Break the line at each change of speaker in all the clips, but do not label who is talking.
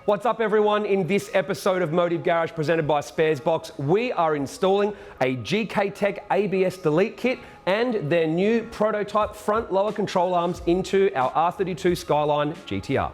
What's up everyone? In this episode of Motive Garage presented by Sparesbox, we are installing a GKTech ABS delete kit and their new prototype front lower control arms into our R32 Skyline GTR.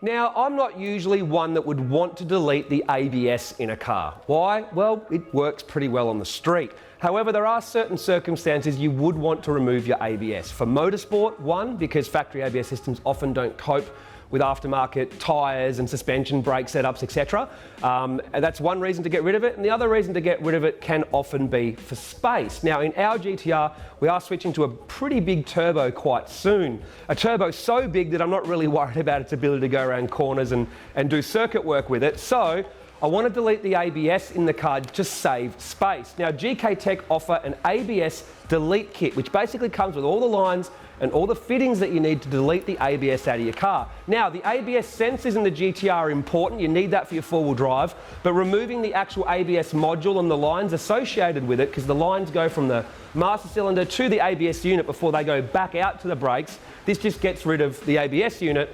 Now, I'm not usually one that would want to delete the ABS in a car. Why? Well, it works pretty well on the street. However, there are certain circumstances you would want to remove your ABS. For motorsport, one, because factory ABS systems often don't cope with aftermarket tyres and suspension, brake setups, etc. And that's one reason to get rid of it, and the other reason to get rid of it can often be for space. Now in our GTR, we are switching to a pretty big turbo quite soon. A turbo so big that I'm not really worried about its ability to go around corners and do circuit work with it. So I want to delete the ABS in the car to save space. Now GKTech offer an ABS delete kit, which basically comes with all the lines and all the fittings that you need to delete the ABS out of your car. Now, the ABS sensors in the GTR are important. You need that for your four-wheel drive, but removing the actual ABS module and the lines associated with it, because the lines go from the master cylinder to the ABS unit before they go back out to the brakes, this just gets rid of the ABS unit.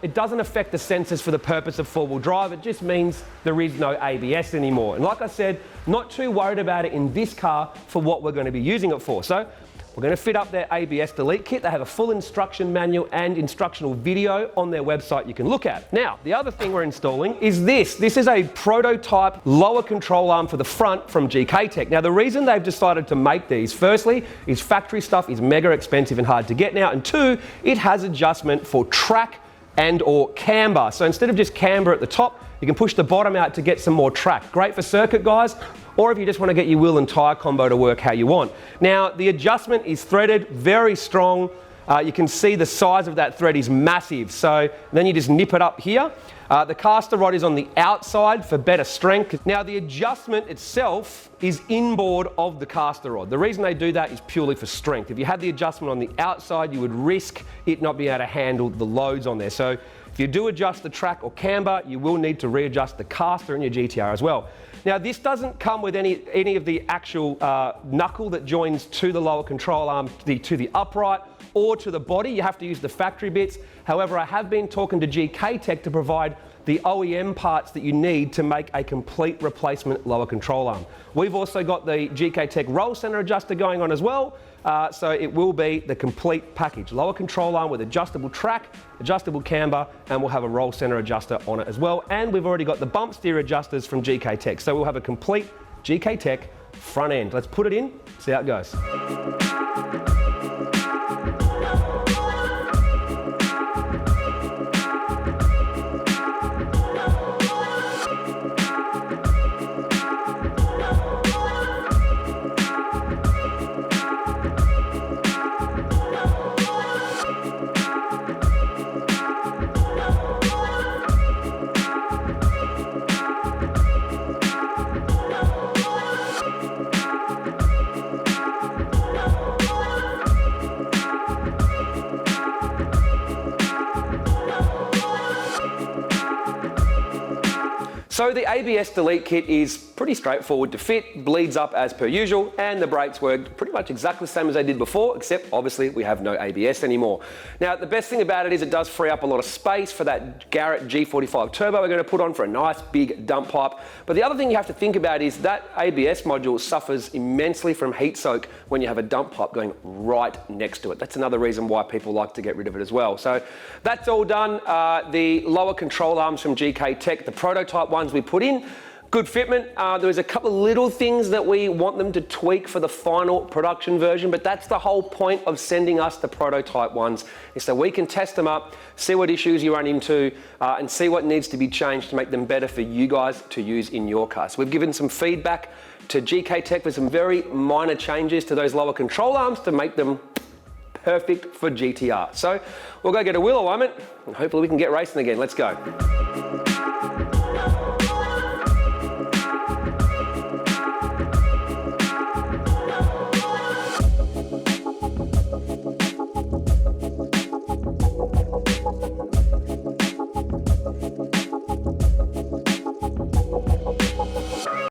It doesn't affect the sensors for the purpose of four-wheel drive. It just means there is no ABS anymore. And like I said, not too worried about it in this car for what we're going to be using it for. So we're going to fit up their ABS delete kit. They have a full instruction manual and instructional video on their website you can look at. Now, the other thing we're installing is this. This is a prototype lower control arm for the front from GKTech. Now, the reason they've decided to make these, firstly, is factory stuff is mega expensive and hard to get now, and two, it has adjustment for track and or camber. So instead of just camber at the top, you can push the bottom out to get some more track. Great for circuit guys, or if you just want to get your wheel and tyre combo to work how you want. Now, the adjustment is threaded, very strong. You can see the size of that thread is massive. So then you just nip it up here. The caster rod is on the outside for better strength. Now, the adjustment itself is inboard of the caster rod. The reason they do that is purely for strength. If you had the adjustment on the outside, you would risk it not being able to handle the loads on there. So if you do adjust the track or camber, you will need to readjust the caster in your GTR as well. Now, this doesn't come with any of the actual knuckle that joins to the lower control arm, to the upright or to the body. You have to use the factory bits. However, I have been talking to GKTech to provide the OEM parts that you need to make a complete replacement lower control arm. We've also got the GKTech roll center adjuster going on as well. So it will be the complete package. Lower control arm with adjustable track, adjustable camber, and we'll have a roll center adjuster on it as well. And we've already got the bump steer adjusters from GKTech. So we'll have a complete GKTech front end. Let's put it in, see how it goes. So the ABS delete kit is pretty straightforward to fit, bleeds up as per usual, and the brakes work pretty much exactly the same as they did before, except obviously we have no ABS anymore. Now, the best thing about it is it does free up a lot of space for that Garrett G45 turbo we're going to put on for a nice big dump pipe. But the other thing you have to think about is that ABS module suffers immensely from heat soak when you have a dump pipe going right next to it. That's another reason why people like to get rid of it as well. So that's all done. The lower control arms from GKTech, the prototype ones we put in, good fitment. There was a couple of little things that we want them to tweak for the final production version, but that's the whole point of sending us the prototype ones, is so we can test them up, see what issues you run into, and see what needs to be changed to make them better for you guys to use in your car. So we've given some feedback to GKTech for some very minor changes to those lower control arms to make them perfect for GTR. So we'll go get a wheel alignment and hopefully we can get racing again. Let's go.